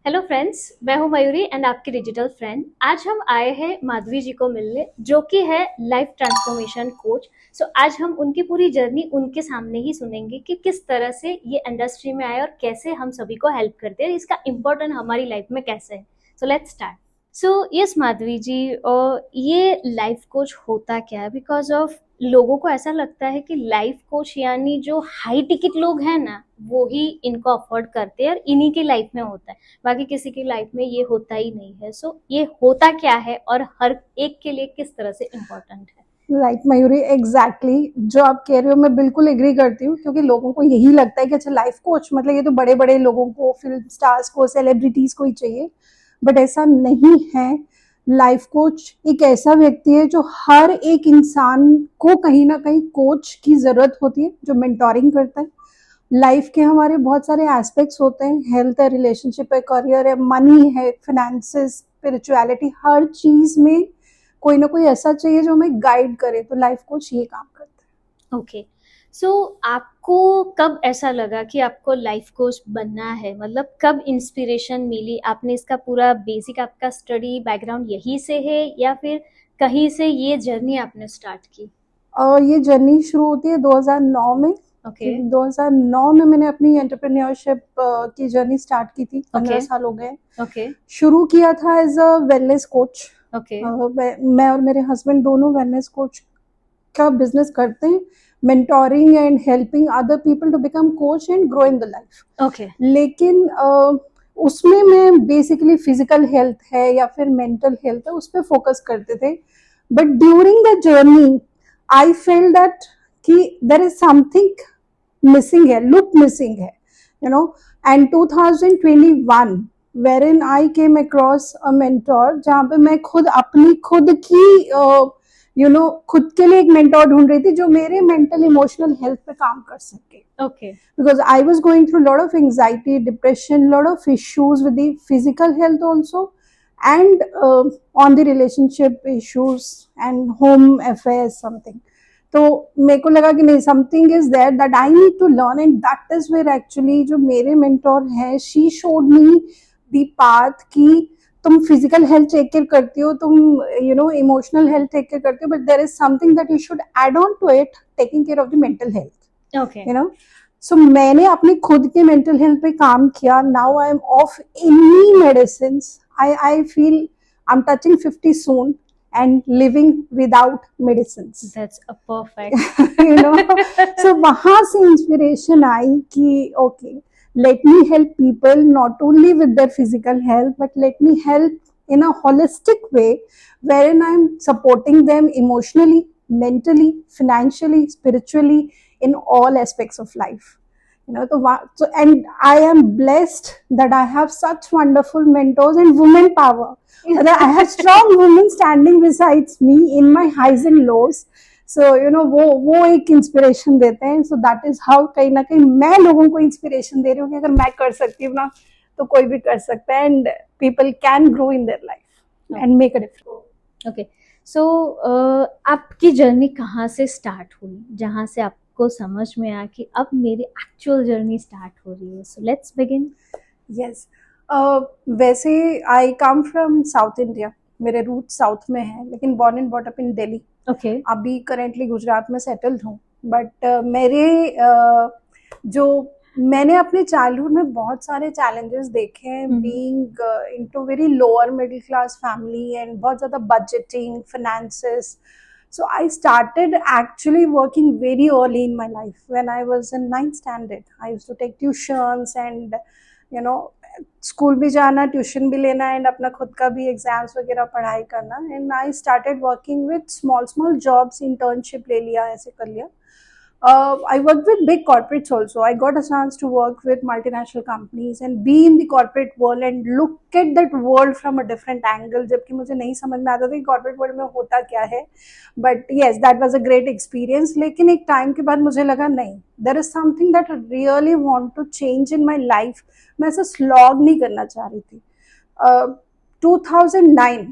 Hello friends, मैं हूं Mayuri and आपकी डिजिटल फ्रेंड। आज हम आए हैं माधवी जी को मिलने, जो कि है लाइफ ट्रांसफॉर्मेशन कोच। सो आज हम उनकी पूरी जर्नी उनके सामने ही सुनेंगे कि किस तरह से ये इंडस्ट्री में आए और कैसे हम सभी को हेल्प करते हैं, इसका इम्पोर्टेंट हमारी लाइफ में कैसे है। So let's start. So yes Madhavi ji, ये लाइफ कोच होता क्या है? बिकॉज ऑफ लोगों को ऐसा लगता है कि लाइफ कोच यानी जो हाई टिकट लोग हैं ना, वो ही इनको अफोर्ड करते हैं और इन्हीं की लाइफ में होता है, बाकी किसी की लाइफ में ये होता ही नहीं है। सो ये होता क्या है और हर एक के लिए किस तरह से इम्पोर्टेंट है? राइट मयूरी, एग्जैक्टली जो आप कह रहे हो मैं बिल्कुल एग्री करती हूँ, क्योंकि लोगों को यही लगता है कि अच्छा लाइफ कोच मतलब ये तो बड़े बड़े लोगों को, फिल्म स्टार्स को, सेलिब्रिटीज को ही चाहिए। बट ऐसा नहीं है। लाइफ कोच एक ऐसा व्यक्ति है जो हर एक इंसान को कहीं ना कहीं कोच की जरूरत होती है, जो मेंटोरिंग करता है। लाइफ के हमारे बहुत सारे एस्पेक्ट्स होते हैं, हेल्थ है, रिलेशनशिप है, करियर है, मनी है, फिनेंसेस, स्पिरिचुअलिटी, हर चीज में कोई ना कोई ऐसा चाहिए जो हमें गाइड करे। तो लाइफ कोच ये काम करता ओके। सो आपको कब ऐसा लगा कि आपको लाइफ कोच बनना है? मतलब कब इंस्पिरेशन मिली? आपने इसका पूरा बेसिक, आपका स्टडी बैकग्राउंड यही से है या फिर कहीं से ये जर्नी आपने स्टार्ट की? है। ये जर्नी शुरू होती है 2009 में। ओके। 2009 में मैंने अपनी एंटरप्रेन्योरशिप की जर्नी स्टार्ट की थी। 15 ओके। साल हो गए। ओके। शुरू किया था as a wellness coach. Okay. मैं और मेरे हस्बैंड दोनों वेलनेस कोच का बिजनेस करते हैं, mentoring and helping other people to become coach and grow in the life. Okay. लेकिन उसमें मैं बेसिकली फिजिकल हेल्थ है या फिर मेंटल हेल्थ है उस पर फोकस करते थे। But during the journey I feel that कि देर इज समथिंग मिसिंग है, लुक मिसिंग है, you no. And 2021 wherein I came across a mentor, जहाँ पे मैं खुद अपनी खुद की खुद के लिए एक मेंटोर ढूंढ रही थी जो मेरे मेंटल इमोशनल हेल्थ पे काम कर सके। Okay. Because I was going through a lot of anxiety, depression, lot of issues with the physical health also, and on the relationship issues and home affairs something. तो मेरे को लगा कि नहीं, something is there that I need to learn, and that is where actually जो मेरे mentor हैं, she showed me the path कि तुम फिजिकल हेल्थ टेक केयर करती हो, तुम इमोशनल हेल्थ टेक केयर करती हो, but there is something that you should add on to it, taking care of the mental health. Okay. So मैंने अपनी खुद के मेंटल हेल्थ पे काम किया। Now I am off any medicine. I feel I am touching 50 soon and living without medicine. That's a perfect. You know, so वहां से inspiration आई कि okay, let me help people not only with their physical health, but let me help in a holistic way, wherein I'm supporting them emotionally, mentally, financially, spiritually, in all aspects of life. So and I am blessed that I have such wonderful mentors and women power. That I have strong women standing besides me in my highs and lows. सो वो एक inspiration देते हैं। सो that is how कहीं ना कहीं मैं लोगों को इंस्पिरेशन दे रही हूँ कि अगर मैं कर सकती हूँ ना, तो कोई भी कर सकता है, and people can grow in their life and make a difference. Okay. So आपकी जर्नी कहाँ से स्टार्ट हुई, जहाँ से आपको समझ में आया कि अब मेरी एक्चुअल जर्नी स्टार्ट हो रही है? So let's begin. यस, वैसे I come from south India. मेरे रूट साउथ में है, लेकिन born and brought up in Delhi. Okay. अभी करेंटली गुजरात में सेटल्ड हूँ। बट मेरे जो मैंने अपने चाइल्डहुड में बहुत सारे चैलेंजेस देखे हैं, being into very lower middle class family, and बहुत ज़्यादा budgeting, finances. So I started actually working very early in my life. When I was in 9th standard, I used to take tuitions and school भी जाना, tuition भी लेना, and अपना खुद का भी एग्जाम्स वगैरह पढ़ाई करना. And I started working with small small jobs, internship ले लिया, ऐसे कर लिया. I worked with big corporates also. I got a chance to work with multinational companies and be in the corporate world and look at that world from a different angle. जबकि मुझे नहीं समझ में आता था कि corporate world में होता क्या है. But yes, that was a great experience. लेकिन एक टाइम के बाद मुझे लगा नहीं, there is something that I really want to change in my life. मैं ऐसा slog नहीं करना चाह रही थी. 2009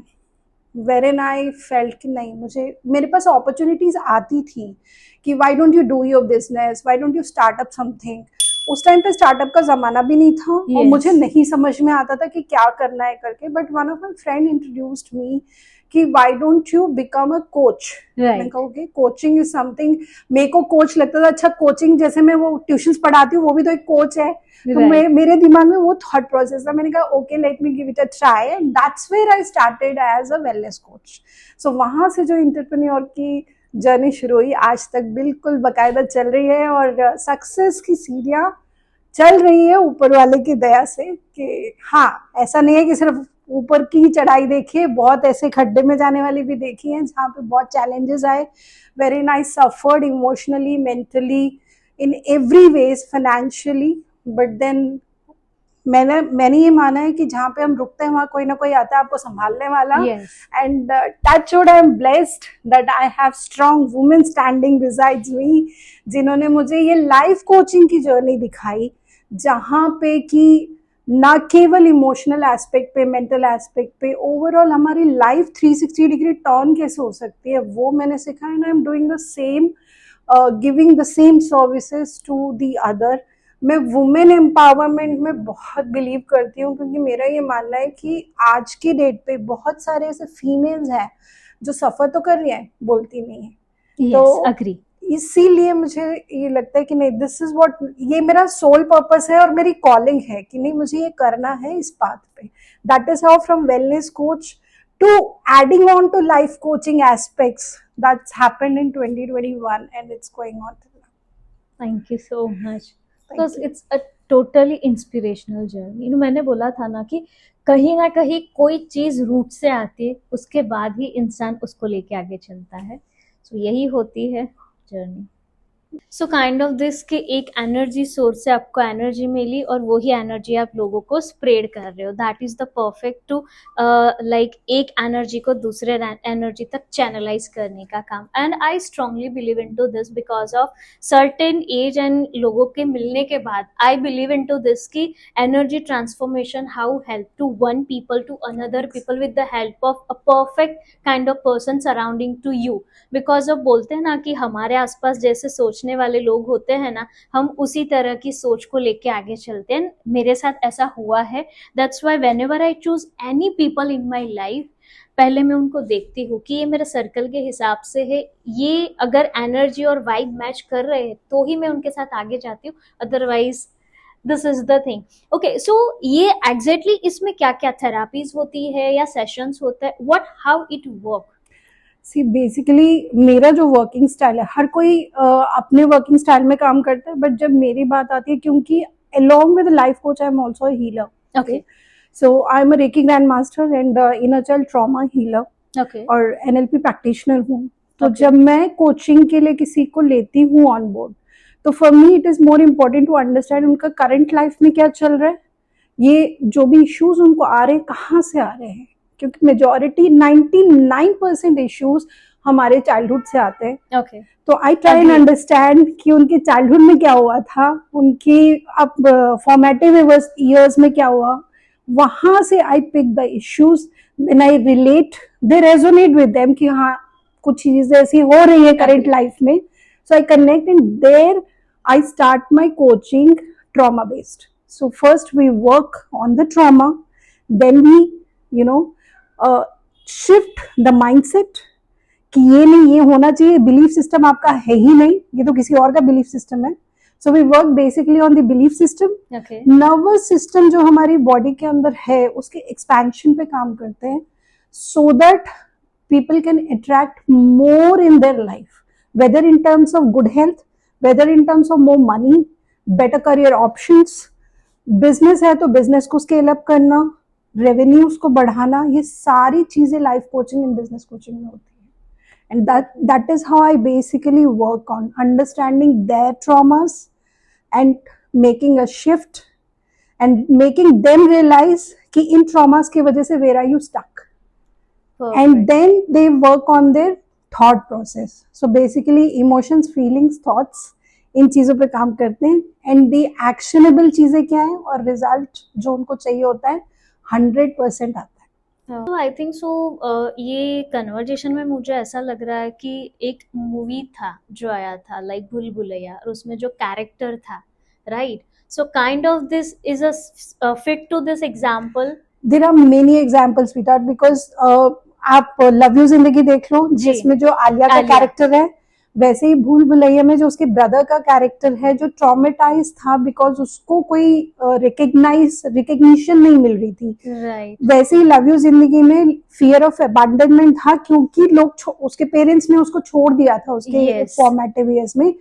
wherein I felt कि नहीं, मुझे मेरे पास opportunities आती थी कि why don't you do your business, why don't you start up something. उस टाइम पे स्टार्टअप का जमाना भी नहीं था और Yes. मुझे नहीं समझ में आता था कि क्या करना है करके, but one of my friend introduced me कि why don't you become a coach. मैंने कहा ओके, कोचिंग इज समथिंग, मेरे को कोच लगता था, अच्छा कोचिंग जैसे मैं वो ट्यूशंस पढ़ाती हूँ वो भी तो एक कोच है, तो Right. मेरे दिमाग में वो थॉट प्रोसेस था। मैंने कहा okay let me give it a try, and that's where I started as a wellness coach. So वहां से जो एंटरप्रेन्योर की जर्नी शुरू हुई, आज तक बिल्कुल बकायदा चल रही है, और सक्सेस की सीढ़ियां चल रही है ऊपर वाले की दया से। कि हाँ, ऐसा नहीं है कि सिर्फ ऊपर की चढ़ाई देखिए, बहुत ऐसे खड्डे में जाने वाली भी देखी है जहाँ पे बहुत चैलेंजेस आए, very nice, suffered emotionally, mentally, in every ways, financially, but then मैंने ये माना है कि जहाँ पे हम रुकते हैं वहाँ कोई ना कोई आता है आपको संभालने वाला। Yes. And touch wood, I am blessed that I have strong women standing besides me, जिन्होंने मुझे ये लाइफ कोचिंग की जर्नी दिखाई, जहाँ पे कि ना केवल इमोशनल एस्पेक्ट पे, मेंटल एस्पेक्ट पे, ओवरऑल हमारी लाइफ 360 डिग्री टर्न कैसे हो सकती है, वो मैंने सीखा। And I am doing the same, giving the same services to the other. मैं वुमेन एम्पावरमेंट में बहुत बिलीव करती हूँ, क्योंकि मेरा ये मानना है कि आज की डेट पे बहुत सारे ऐसे फीमेल्स हैं जो सफ़र तो कर रही हैं, बोलती नहीं है। Yes, तो agree. इसीलिए मुझे ये लगता है कि नहीं, दिस इज व्हाट, ये मेरा सोल पर्पस है और मेरी कॉलिंग है कि नहीं मुझे ये करना है इस पाथ पे। That is how from wellness coach to adding on to life coaching aspects, that's happened in 2021 and it's going on till now. Thank you so much. Thank Because you. it's a totally inspirational journey. मैंने बोला था ना कि कहीं ना कहीं कोई चीज रूट से आती है, उसके बाद ही इंसान उसको लेके आगे चलता है। सो यही होती है journey. So kind of this कि एक एनर्जी सोर्स से आपको एनर्जी मिली और वही एनर्जी आप लोगों को स्प्रेड कर रहे हो, that is the perfect to like एक एनर्जी को दूसरे एनर्जी तक चैनलाइज करने का काम। And I strongly believe in to this because of certain age and लोगों के मिलने के बाद I believe in to this की energy transformation how help to one people to another people with the help of a perfect kind of person surrounding to you. Because of बोलते हैं ना कि हमारे आसपास जैसे सोचने वाले लोग होते हैं ना, हम उसी तरह की सोच को लेके आगे चलते हैं। मेरे साथ ऐसा हुआ है, that's why when ever I choose any people in my life, पहले मैं उनको देखती हूँ कि ये मेरे सर्कल के हिसाब से है, ये अगर एनर्जी और वाइब मैच कर रहे हैं तो ही मैं उनके साथ आगे जाती हूँ, otherwise this is the thing. Okay, so ये एग्जैक्टली इसमें क्या क्या थेरापीज होती है या सेशंस होता है, what how it work? See basically मेरा जो वर्किंग स्टाइल है, हर कोई अपने वर्किंग स्टाइल में काम करता है, बट जब मेरी बात आती है, क्योंकि along with a life coach I am also a healer. Okay. So I am a Reiki grandmaster and inner child trauma healer. Okay. और NLP प्रैक्टिशनर हूँ। तो Okay. जब मैं कोचिंग के लिए किसी को लेती हूँ ऑन बोर्ड, तो for me it is more important to understand उनका करंट लाइफ में क्या चल रहा है, ये जो भी इश्यूज उनको आ रहे हैं कहाँ से आ रहे हैं, क्योंकि मेजॉरिटी 99% इश्यूज हमारे चाइल्डहुड से आते हैं। Okay. तो आई ट्राई एंड अंडरस्टैंड कि उनके चाइल्डहुड में क्या हुआ था, उनकी अब फॉर्मेटिव ईयर्स में क्या हुआ, वहां से I pick the issues, then I relate, they resonate with them कि हाँ कुछ चीजें ऐसी हो रही है करंट लाइफ में, so I connect and there I start my coaching trauma based. So first we work on the trauma, then we shift the mindset कि ये नहीं, ये होना चाहिए, बिलीफ सिस्टम आपका है ही नहीं, ये तो किसी और का बिलीफ सिस्टम है. So we work basically on the belief system. Nervous system जो हमारी बॉडी के अंदर है उसके एक्सपेंशन पे काम करते हैं, so that people can attract more in their life, whether in terms of good health, whether in terms of more money, better career options. Business है तो बिजनेस को स्केल अप करना, रेवेन्यूज को बढ़ाना, ये सारी चीजें life coaching and business coaching में होती है. And that is how I basically work on understanding their traumas and making a shift and making them realise कि इन ट्रॉमास की वजह से where are you stuck. And then they work on their thought process. So basically emotions, feelings, thoughts, इन चीजों पे काम करते हैं. एंड दी एक्शनेबल चीजें क्या है और रिजल्ट जो उनको चाहिए होता है 100% आता है. तो आई थिंक सो ये कन्वर्जेशन में मुझे ऐसा लग रहा है कि एक मूवी था जो आया था लाइक भूल भुलैया, और उसमें जो कैरेक्टर था, right, So kind of this is a fit to this example. There are many examples sweetheart because आप लव यू जिंदगी देख लो जी। जिसमें जो आलिया का आलिया। कैरेक्टर है, वैसे ही भूल भुलैया में जो उसके ब्रदर का कैरेक्टर है जो ट्रॉमेटाइज था बिकॉज उसको कोई रिकग्निशन नहीं मिल रही थी, राइट। वैसे ही लव यू जिंदगी में फियर ऑफ अबैंडनमेंट था क्योंकि लोग उसके पेरेंट्स ने उसको छोड़ दिया था उसके Yes. फॉर्मेटिव ईयर्स में।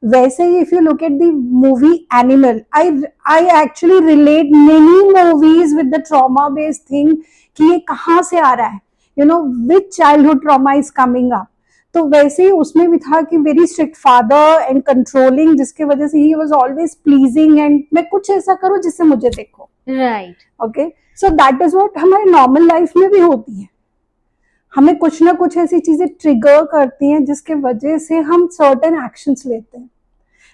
वैसे ही if you look at the movie Animal, I actually relate many movies with the trauma based thing कि ये कहाँ से आ रहा है, you know which childhood trauma is coming up. तो वैसे ही उसमें भी था कि very strict father and controlling, जिसकी वजह से ही वाज ऑलवेज प्लीजिंग एंड मैं कुछ ऐसा करूं जिससे मुझे देखो। Right. Okay, so that is what हमारे नॉर्मल लाइफ में भी होती है। हमें कुछ ना कुछ ऐसी चीजें ट्रिगर करती हैं जिसके वजह से हम सर्टेन एक्शंस लेते हैं।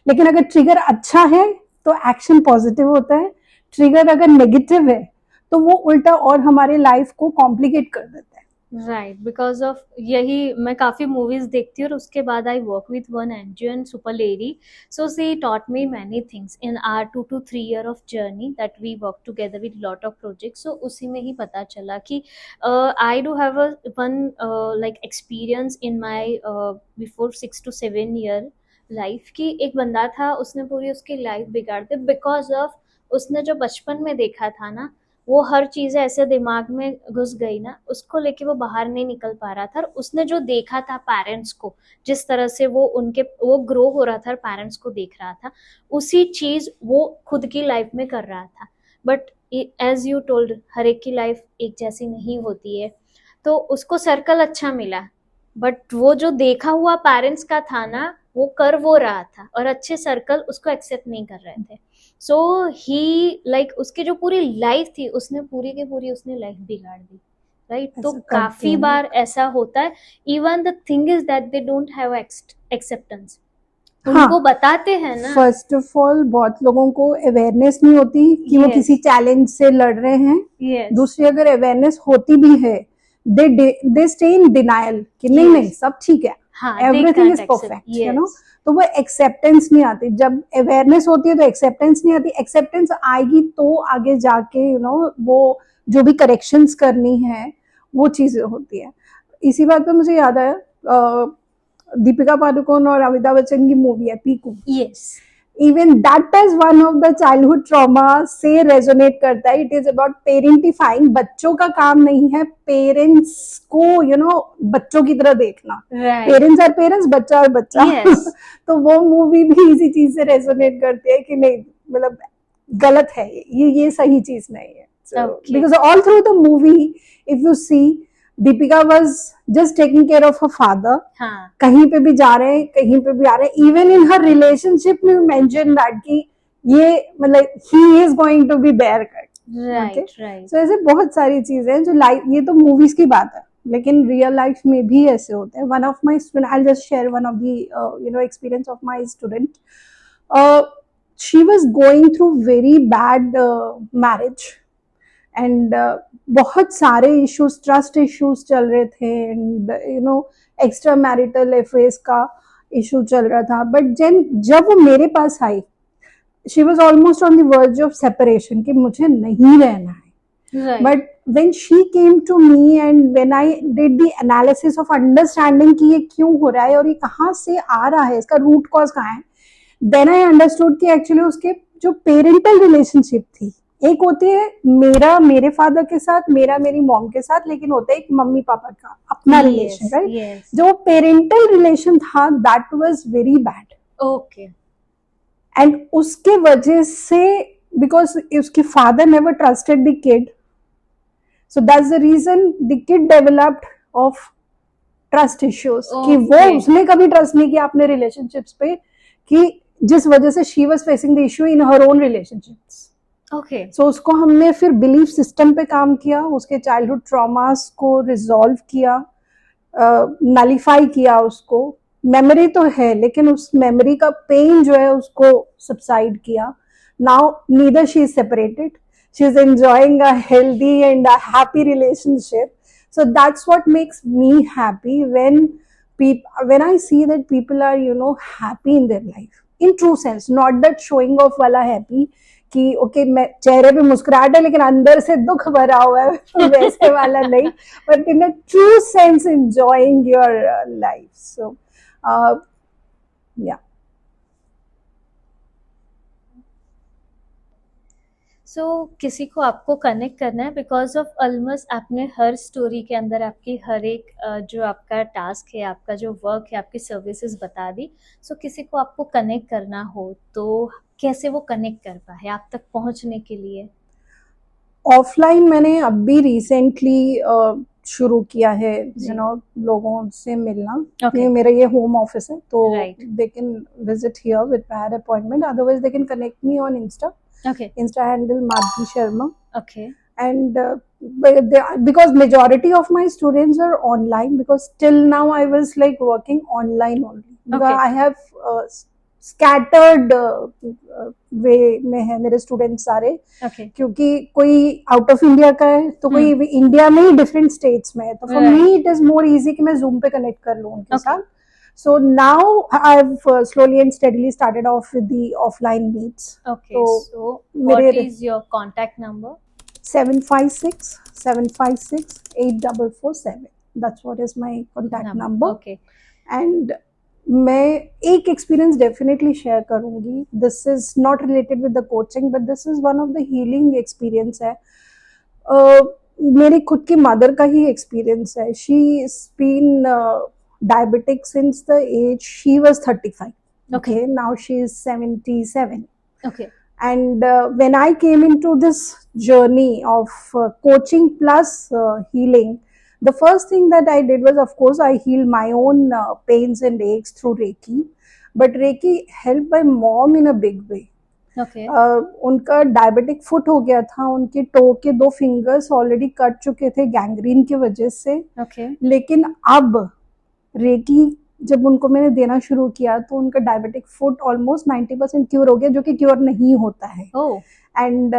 लेकिन अगर ट्रिगर अच्छा है तो एक्शन पॉजिटिव होता है, ट्रिगर अगर नेगेटिव है तो वो उल्टा और हमारे लाइफ को कॉम्प्लिकेट कर देता है। राइट, बिकॉज ऑफ यही मैं काफी मूवीज देखती हूँ और उसके बाद I work with one NGO in super lady, so she taught me many things in our 2 to 3 year of journey that we work together with lot of projects. So उसी में ही पता चला कि I do have one like experience in my before 6 to 7 year life की। एक बंदा था, उसने पूरी उसकी लाइफ बिगाड़ दी बिकॉज ऑफ उसने जो बचपन में देखा था ना, वो हर चीज़ ऐसे दिमाग में घुस गई ना, उसको लेके वो बाहर नहीं निकल पा रहा था। और उसने जो देखा था पेरेंट्स को, जिस तरह से वो ग्रो हो रहा था और पेरेंट्स को देख रहा था, उसी चीज़ वो खुद की लाइफ में कर रहा था। बट एज यू टोल्ड, हर एक की लाइफ एक जैसी नहीं होती है। तो उसको सर्कल अच्छा मिला, बट वो जो देखा हुआ पेरेंट्स का था ना, वो कर वो रहा था और अच्छे सर्कल उसको एक्सेप्ट नहीं कर रहे थे। सो ही लाइक उसकी जो पूरी लाइफ थी, उसने पूरी की पूरी उसने लाइफ बिगाड़ दी। राइट, तो ऐसा करते काफी हैं। बार ऐसा होता है। Even the thing is that they don't have acceptance. हाँ, उनको बताते हैं ना। फर्स्ट ऑफ ऑल बहुत लोगों को अवेयरनेस नहीं होती कि वो Yes. किसी चैलेंज से लड़ रहे हैं। Yes. दूसरी, अगर अवेयरनेस होती भी है, दे स्टे इन डिनायल कि नहीं Yes. नहीं सब ठीक है, हाँ, they everything can't is accept. Perfect, you no. Yes. तो वो एक्सेप्टेंस नहीं आती। जब अवेयरनेस होती है तो एक्सेप्टेंस नहीं आती। एक्सेप्टेंस आएगी तो आगे जाके यू नो वो जो भी करेक्शंस करनी है वो चीजें होती है। इसी बात पे मुझे याद आया, दीपिका पादुकोण और अमिताभ बच्चन की मूवी है Piku. Yes. Even that is one of the childhood trauma से रेजोनेट करता है। It is about parentifying. बच्चों का काम नहीं है पेरेंट्स को यू नो बच्चों की तरह देखना। Right. पेरेंट्स आर पेरेंट्स, बच्चा और बच्चा। Yes. तो वो मूवी भी इसी चीज से रेजोनेट करती है कि नहीं, मतलब गलत है ये सही चीज नहीं है। Okay. Because all through the movie if you see, Deepika was just taking care of her father. हाँ। कहीं पे भी जा रहे हैं, कहीं पे भी आ रहे हैं। इवन इन हर रिलेशनशिप में मेंशन दैट कि ये मतलब ही is going to be there. Right, right. So ऐसे बहुत सारी चीजें हैं जो लाइफ, ये तो मूवीज की बात है, लेकिन रियल लाइफ में भी ऐसे होते हैं। One of my student, I just share one of the you know experience of my student. She was going through very bad marriage and बहुत सारे इश्यूज, ट्रस्ट इश्यूज चल रहे थे and you know extra marital affairs का issue चल रहा था। But जब वो मेरे पास आई, she was almost on the verge of separation कि मुझे नहीं रहना है। Right. But when she came to me and when I did the analysis of understanding कि ये क्यों हो रहा है और ये कहाँ से आ रहा है, इसका रूट कॉज कहाँ है, then I understood कि एक्चुअली उसके जो पेरेंटल रिलेशनशिप थी, एक होती है मेरे फादर के साथ, मेरी मॉम के साथ, लेकिन होता है एक मम्मी पापा का अपना रिलेशन, Yes, राइट? yes. जो पेरेंटल रिलेशन था that was very bad Okay. And उसके वजह से बिकॉज उसके father never trusted the kid, so that's the reason the kid developed of trust issues कि वो Okay. उसने कभी ट्रस्ट नहीं किया अपने रिलेशनशिप्स पे, कि जिस वजह से she was facing the issue in her own relationships. Okay. सो उसको हमने फिर बिलीफ सिस्टम पे काम किया, उसके चाइल्डहुड ट्रॉमास को रिजॉल्व किया, नलीफाई किया उसको। मेमोरी तो है लेकिन उस मेमोरी का पेन जो है उसको सबसाइड किया। Now neither she is separated, she is enjoying a healthy and a happy relationship. So that's what makes me happy when I see that people are you know happy in their life. In true sense, not that showing off वाला happy कि okay मैं चेहरे पे मुस्कुराहट है लेकिन अंदर से दुख भरा हुआ है वैसे वाला नहीं, but in a true sense enjoying your life. So yeah. So किसी को आपको कनेक्ट करना है बिकॉज ऑफ ऑलमोस्ट आपने हर स्टोरी के अंदर आपकी हर एक जो आपका टास्क है, आपका जो वर्क है, आपकी सर्विसेज बता दी. सो किसी को आपको कनेक्ट करना हो तो कैसे वो कनेक्ट कर पाए आप तक पहुंचने के लिए? ऑफलाइन मैंने अभी रिसेंटली शुरू किया है, जी. यू नो, लोगों से मिलना. Okay. ये मेरा ये होम ऑफिस है तो Right. They can visit here with prior appointment, otherwise they can connect me on Insta. Okay. Insta handle Madhvi Sharma. Okay. And because majority of my students are online, because till now I was like working online only. Because Okay. I have scattered way में है मेरे students सारे. Okay. क्योंकि कोई out of India का है तो कोई इंडिया में ही डिफरेंट स्टेट्स में है, तो for me it is more easy कि मैं जूम पे कनेक्ट कर लूँ उनके साथ. So now I've slowly and steadily started off with the offline meets. Okay. So what is your contact number? 756-756-8447. That's what is my contact number. Okay. And मैं एक experience definitely share करूंगी. This is not related with the coaching but this is one of the healing experience है. मेरी खुद की mother का ही experience है. She is been diabetic since the age she was 35. Okay, now she is 77. Okay. And when I came into this journey of coaching plus healing, the first thing that I did was, of course, I healed my own pains and aches through Reiki, but Reiki helped my mom in a big way. Okay. उनका diabetic foot हो गया था, उनके to के 2 fingers already cut चुके थे gangrene की वजह से. Okay. लेकिन अब रेकी जब उनको मैंने देना शुरू किया तो उनका डायबिटिक फुट ऑलमोस्ट 90% क्योर हो गया, जो कि क्योर नहीं होता है. एंड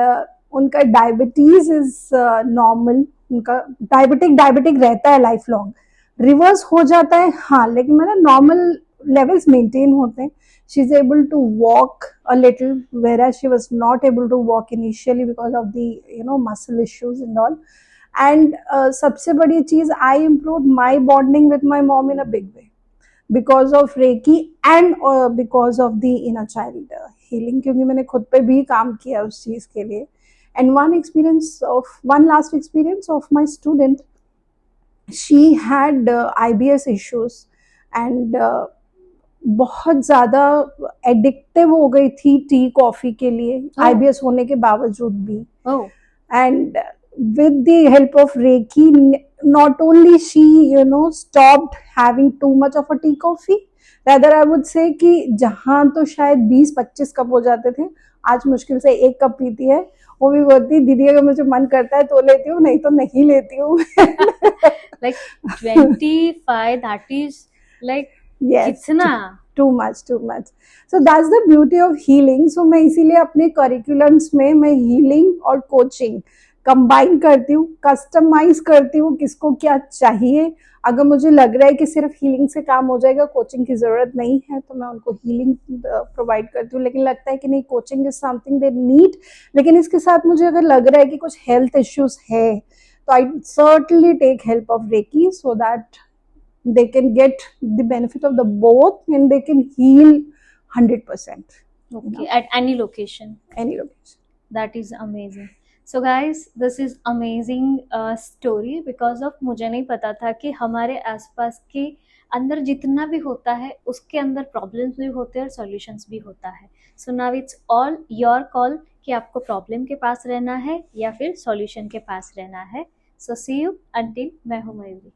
उनका डायबिटीज इज नॉर्मल. उनका डायबिटिक रहता है लाइफ लॉन्ग. रिवर्स हो जाता है हाँ, लेकिन मतलब नॉर्मल लेवल्स मेंटेन होते हैं. She is able to walk a little whereas she was not able to walk initially because of the muscle issues and all. And सबसे बड़ी चीज, I improved my bonding with my mom in a big way because of Reiki and because of the inner child healing, क्योंकि मैंने खुद पे भी काम किया उस चीज के लिए. And one last experience of my student, she had IBS issues and बहुत ज्यादा एडिक्टिव हो गई थी टी कॉफी के लिए, IBS होने के बावजूद भी. And with the help of Reiki, not only she stopped having too much of a tea coffee, rather I would say कि जहाँ तो शायद 20-25 कप हो जाते थे, आज मुश्किल से 1 कप पीती है. वो भी बोलती दीदी अगर मुझे मन करता है तो लेती हूँ, नहीं तो नहीं लेती हूँ. Like 25, that is like कितना? Too much. So that's the beauty of healing. So मैं इसीलिए अपने करिकुलम्स में मैं हीलिंग और कोचिंग कंबाइन करती हूँ, कस्टमाइज करती हूँ किसको क्या चाहिए. अगर मुझे लग रहा है कि सिर्फ हीलिंग से काम हो जाएगा, कोचिंग की जरूरत नहीं है, तो मैं उनको हीलिंग प्रोवाइड करती हूँ. लेकिन लगता है कि नहीं, coaching is something they need, लेकिन इसके साथ मुझे अगर लग रहा है कि कुछ हेल्थ इश्यूज है तो I certainly take help of reiki so that they can get the benefit of the both and they can heal 100%. Okay, at any location. That is amazing. So guys, this is amazing story because of मुझे नहीं पता था कि हमारे आसपास के अंदर जितना भी होता है उसके अंदर प्रॉब्लम्स भी होते हैं और सॉल्यूशंस भी होता है. So now it's all your call कि आपको प्रॉब्लम के पास रहना है या फिर सॉल्यूशन के पास रहना है. So see you until मैं हूँ मयूरी.